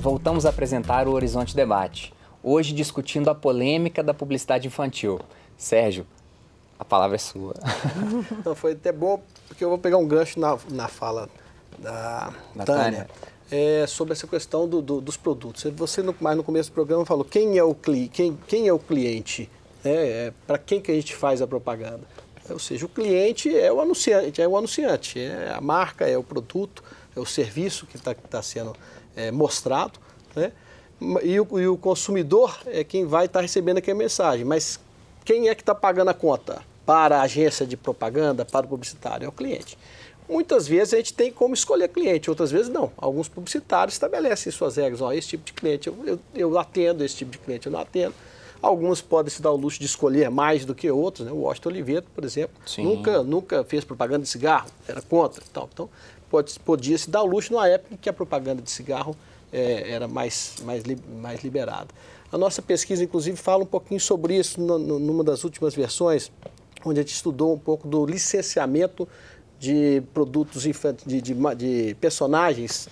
voltamos a apresentar o Horizonte Debate, hoje discutindo a polêmica da publicidade infantil. Sérgio, a palavra é sua. Então, foi até bom, porque eu vou pegar um gancho na fala da Tânia. Sobre essa questão dos produtos. Você, mais no começo do programa, falou quem é o cliente, para quem que a gente faz a propaganda. Ou seja, o cliente é o anunciante, é a marca, é o produto, é o serviço que está sendo mostrado, né? E o consumidor é quem vai estar recebendo aquela mensagem. Mas quem é que está pagando a conta para a agência de propaganda, para o publicitário? É o cliente. Muitas vezes a gente tem como escolher cliente, outras vezes não. Alguns publicitários estabelecem suas regras. Esse tipo de cliente eu atendo, esse tipo de cliente eu não atendo. Alguns podem se dar o luxo de escolher mais do que outros, né? O Washington Oliveto, por exemplo, nunca fez propaganda de cigarro, era contra. Então, podia se dar o luxo numa época em que a propaganda de cigarro era mais liberada. A nossa pesquisa, inclusive, fala um pouquinho sobre isso numa das últimas versões, onde a gente estudou um pouco do licenciamento de produtos infantis, de personagens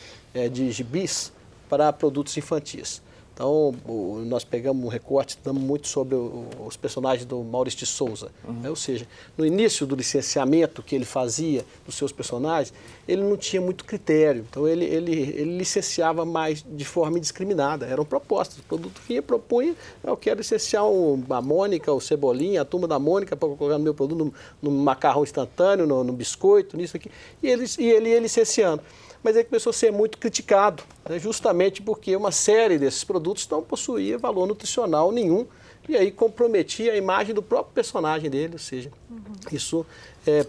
de gibis para produtos infantis. Então, nós pegamos um recorte, damos muito sobre os personagens do Maurício de Souza. Ou seja, no início do licenciamento que ele fazia dos seus personagens, ele não tinha muito critério. Então, ele licenciava mais de forma indiscriminada. Eram propostas. O produto vinha, propunha, eu quero licenciar a Mônica, o Cebolinha, a turma da Mônica, para colocar no meu produto, no macarrão instantâneo, no biscoito, nisso aqui. E ele ia licenciando. Mas ele começou a ser muito criticado, né, justamente porque uma série desses produtos não possuía valor nutricional nenhum e aí comprometia a imagem do próprio personagem dele, ou seja, isso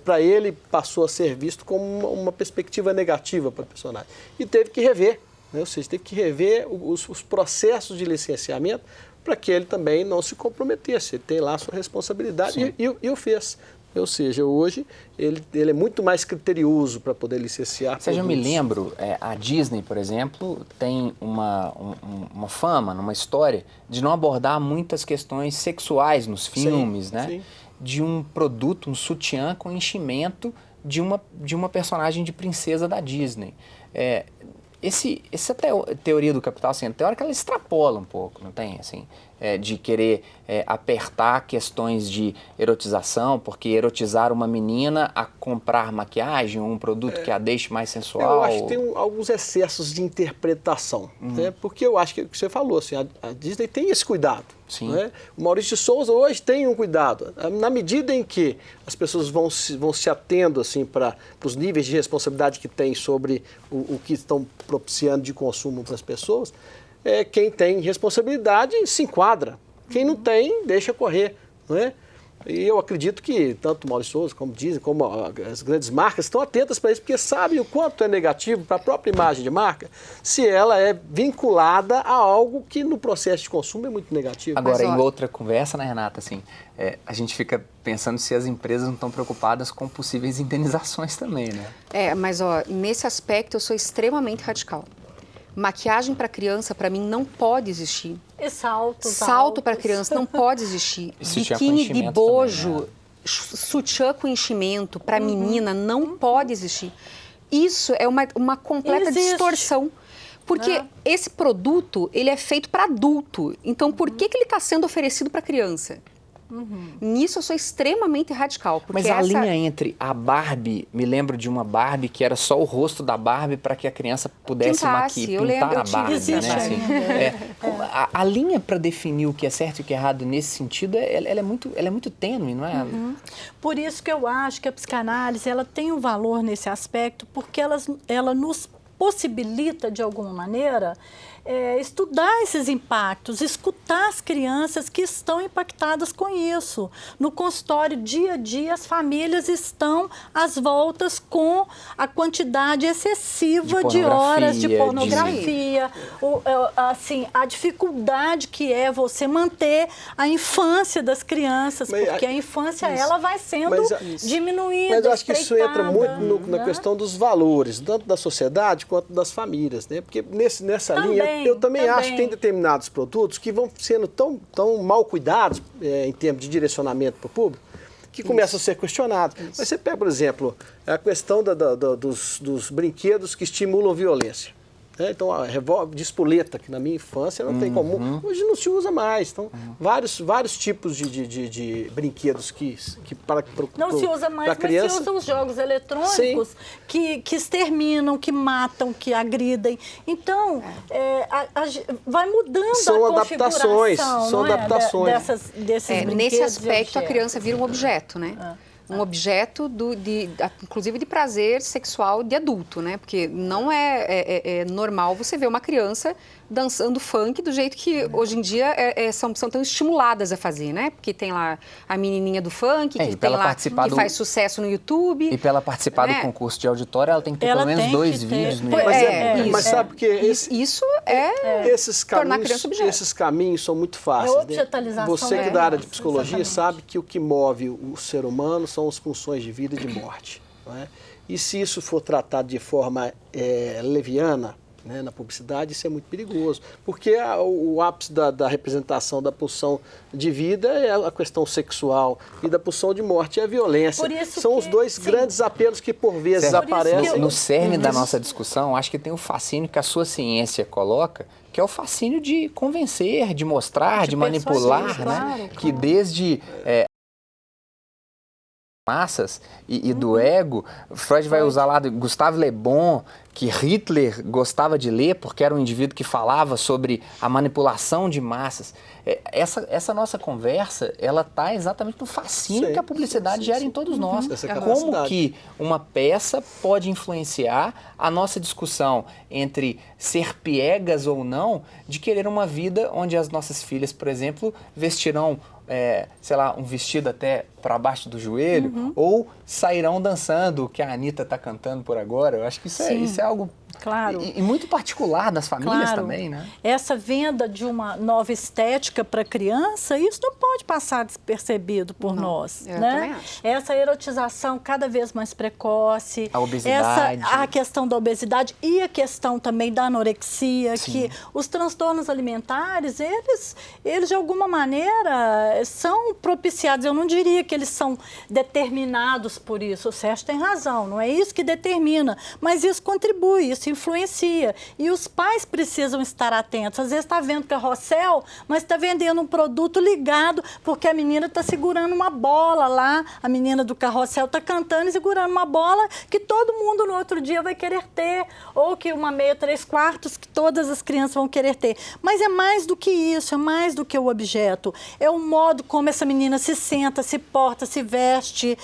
para ele passou a ser visto como uma perspectiva negativa para o personagem. E teve que rever, né, ou seja, teve que rever os processos de licenciamento para que ele também não se comprometesse, ele tem lá a sua responsabilidade e o fez. Ou seja, hoje ele é muito mais criterioso para poder licenciar Sérgio, produtos. eu me lembro, a Disney, por exemplo, tem uma fama, numa história, de não abordar muitas questões sexuais nos filmes, né? Sim. De um produto, um sutiã com enchimento de uma personagem de princesa da Disney. Essa teoria do capital, assim, tem hora que ela extrapola um pouco, não tem? Assim, de querer apertar questões de erotização, porque erotizar uma menina a comprar maquiagem ou um produto que a deixe mais sensual. Eu acho que tem alguns excessos de interpretação, né? Porque eu acho que o que você falou, assim, a Disney tem esse cuidado. Sim. Né? O Maurício de Souza hoje tem um cuidado. Na medida em que as pessoas vão se atendo assim, para os níveis de responsabilidade que tem sobre o que estão propiciando de consumo para as pessoas, quem tem responsabilidade se enquadra. Quem não tem, deixa correr. Não é? E eu acredito que tanto o Maurício Souza, como dizem, como as grandes marcas estão atentas para isso, porque sabem o quanto é negativo para a própria imagem de marca se ela é vinculada a algo que no processo de consumo é muito negativo. Agora, em outra conversa, né, Renata, assim, a gente fica pensando se as empresas não estão preocupadas com possíveis indenizações também, né? Mas nesse aspecto eu sou extremamente radical. Maquiagem para criança, para mim, não pode existir. E salto para criança não pode existir. Biquíni de bojo, também, né? Sutiã com enchimento para menina não pode existir. Isso é uma completa distorção. Porque esse produto, ele é feito para adulto. Então, por que ele está sendo oferecido para criança? Nisso eu sou extremamente radical. Mas a linha entre a Barbie, me lembro de uma Barbie que era só o rosto da Barbie para que a criança pudesse pintar a Barbie. Existe, né? Assim, a linha para definir o que é certo e o que é errado nesse sentido, ela é muito tênue, não é? Por isso que eu acho que a psicanálise ela tem um valor nesse aspecto, porque ela nos possibilita, de alguma maneira, estudar esses impactos, escutar as crianças que estão impactadas com isso. No consultório, dia a dia, as famílias estão às voltas com a quantidade excessiva de horas de pornografia, assim, a dificuldade que é você manter a infância das crianças, porque a infância ela vai sendo diminuída, Mas eu acho que isso entra muito na questão dos valores, tanto da sociedade quanto das famílias, né? Porque nessa linha eu também acho que tem determinados produtos que vão sendo tão mal cuidados em termos de direcionamento para o público que começam a ser questionados. Mas você pega, por exemplo, a questão dos brinquedos que estimulam violência. Então, a revólver de espoleta, que na minha infância não tem comum, hoje não se usa mais. Então, vários tipos de brinquedos que para não se usa mais, mas se usam os jogos eletrônicos que exterminam, que matam, que agridem. Então, vai mudando a configuração. São adaptações. Desses brinquedos. Nesse aspecto, a criança vira um objeto, né? Um objeto, inclusive, de prazer sexual de adulto, né? Porque não é normal você ver uma criança dançando funk do jeito que hoje em dia são tão estimuladas a fazer, né? Porque tem lá a menininha do funk, que tem lá, que faz sucesso no YouTube. E para ela participar do concurso de auditório, ela tem que ter pelo menos 2 vídeos no YouTube. Mas sabe porque isso tornar a criança objeto. Esses caminhos são muito fáceis. Você que é da área de psicologia sabe que o que move o ser humano são as funções de vida e de morte. Não é? E se isso for tratado de forma leviana, né, na publicidade, isso é muito perigoso. Porque o ápice da representação da pulsão de vida é a questão sexual e da pulsão de morte é a violência. São os dois grandes apelos que, por vezes, aparecem. No cerne da nossa discussão, acho que tem o fascínio que a sua ciência coloca, que é o fascínio de convencer, de mostrar, de manipular, né? Que desde massas e do ego, Freud vai usar lá Gustave Le Bon, que Hitler gostava de ler porque era um indivíduo que falava sobre a manipulação de massas. Essa nossa conversa, ela está exatamente no fascínio que a publicidade gera em todos nós. Como que uma peça pode influenciar a nossa discussão entre ser piegas ou não de querer uma vida onde as nossas filhas, por exemplo, vestirão um vestido até para baixo do joelho, ou sairão dançando o que a Anitta está cantando por agora. Eu acho que isso é algo claro. E muito particular nas famílias também, né? Essa venda de uma nova estética para a criança, isso não pode passar despercebido por nós. Né? Essa erotização cada vez mais precoce. A obesidade. A questão da obesidade e a questão também da anorexia, que os transtornos alimentares, eles de alguma maneira são propiciados. Eu não diria que eles são determinados por isso. O Sérgio tem razão, não é isso que determina, mas isso contribui, isso influencia. E os pais precisam estar atentos. Às vezes está vendo carrossel, mas está vendendo um produto ligado, porque a menina está segurando uma bola lá, a menina do carrossel está cantando e segurando uma bola que todo mundo no outro dia vai querer ter, ou que uma meia 3/4 que todas as crianças vão querer ter. Mas é mais do que isso, é mais do que o objeto. É o modo como essa menina se senta, se porta, se veste,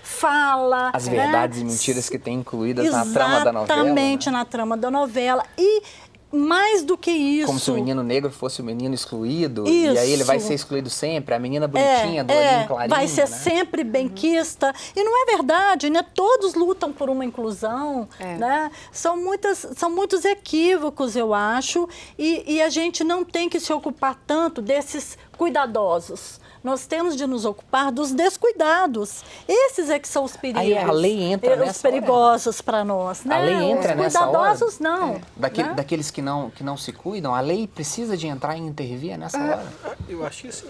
fala. As verdades e mentiras que tem incluídas na trama da novela. Exatamente, na trama da novela. E mais do que isso... Como se o menino negro fosse o menino excluído, e aí ele vai ser excluído sempre, a menina bonitinha, do olhinho clarinho. Vai ser sempre benquista. E não é verdade, né? Todos lutam por uma inclusão, né? São muitos equívocos, eu acho, e a gente não tem que se ocupar tanto desses cuidadosos. Nós temos de nos ocupar dos descuidados. Esses é que são os perigos. Aí a lei entra nessa os perigosos para nós, né? A lei entra nessa hora. Os cuidadosos não. Daqueles que não se cuidam, a lei precisa de entrar e intervir nessa hora. Eu acho que sim.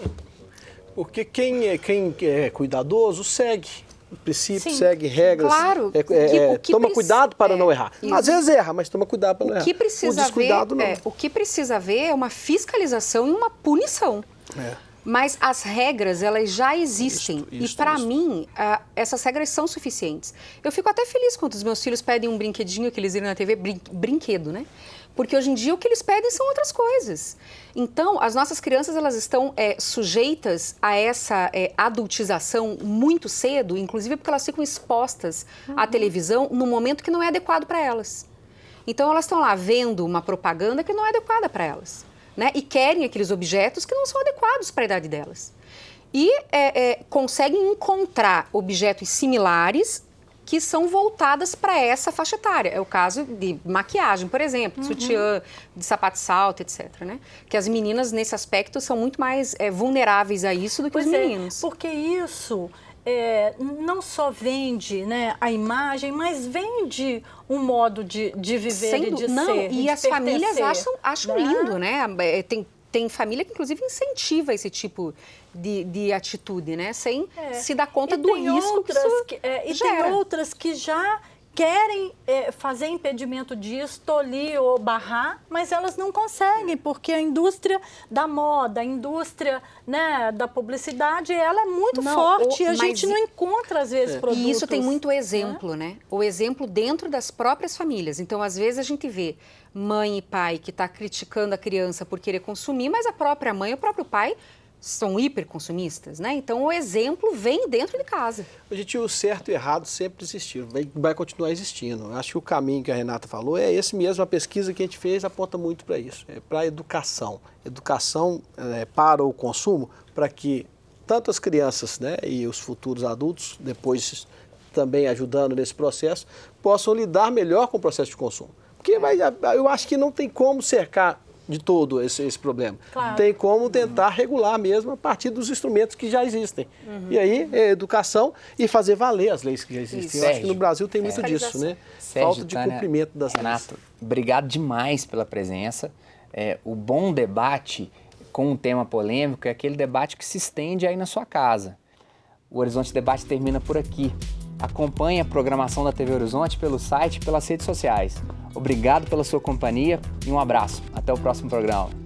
Porque quem é cuidadoso segue o princípio, segue regras. Claro. Toma cuidado para não errar. Isso. Às vezes erra, mas toma cuidado para não errar. O que precisa haver é uma fiscalização e uma punição. Mas as regras, elas já existem. E para mim, essas regras são suficientes. Eu fico até feliz quando os meus filhos pedem um brinquedinho que eles viram na TV, brinquedo, né? Porque hoje em dia o que eles pedem são outras coisas. Então, as nossas crianças, elas estão sujeitas a essa adultização muito cedo, inclusive porque elas ficam expostas à televisão no momento que não é adequado para elas. Então, elas estão lá vendo uma propaganda que não é adequada para elas. Né? E querem aqueles objetos que não são adequados para a idade delas. E conseguem encontrar objetos similares que são voltadas para essa faixa etária. É o caso de maquiagem, por exemplo, de sutiã, de sapato de salto, etc. Né? Que as meninas, nesse aspecto, são muito mais vulneráveis a isso do que os meninos. Porque isso... não só vende, né, a imagem, mas vende um modo de viver e de ser. E as famílias acham lindo, né? Tem família que, inclusive, incentiva esse tipo de atitude, né? Sem se dar conta do risco que isso gera. E tem outras que já querem fazer impedimento disso, tolir ou barrar, mas elas não conseguem, porque a indústria da moda, a indústria, né, da publicidade, ela é muito forte e a gente não encontra, às vezes, produtos. E isso tem muito exemplo, né? O exemplo dentro das próprias famílias. Então, às vezes, a gente vê mãe e pai que está criticando a criança por querer consumir, mas a própria mãe e o próprio pai são hiperconsumistas, né? Então, o exemplo vem dentro de casa. Gente, o certo e errado sempre existiu, vai continuar existindo. Acho que o caminho que a Renata falou é esse mesmo. A pesquisa que a gente fez aponta muito para isso, para a educação. Educação para o consumo, para que tanto as crianças, né, e os futuros adultos, depois também ajudando nesse processo, possam lidar melhor com o processo de consumo. Porque eu acho que não tem como cercar de todo esse problema. Claro. Tem como tentar regular mesmo a partir dos instrumentos que já existem. E aí, educação e fazer valer as leis que já existem. Eu acho que no Brasil tem muito disso, né? Sérgio, falta de Tânia, cumprimento das Renato, leis. Obrigado demais pela presença. O bom debate com um tema polêmico é aquele debate que se estende aí na sua casa. O Horizonte Debate termina por aqui. Acompanhe a programação da TV Horizonte pelo site e pelas redes sociais. Obrigado pela sua companhia e um abraço. Até o próximo programa.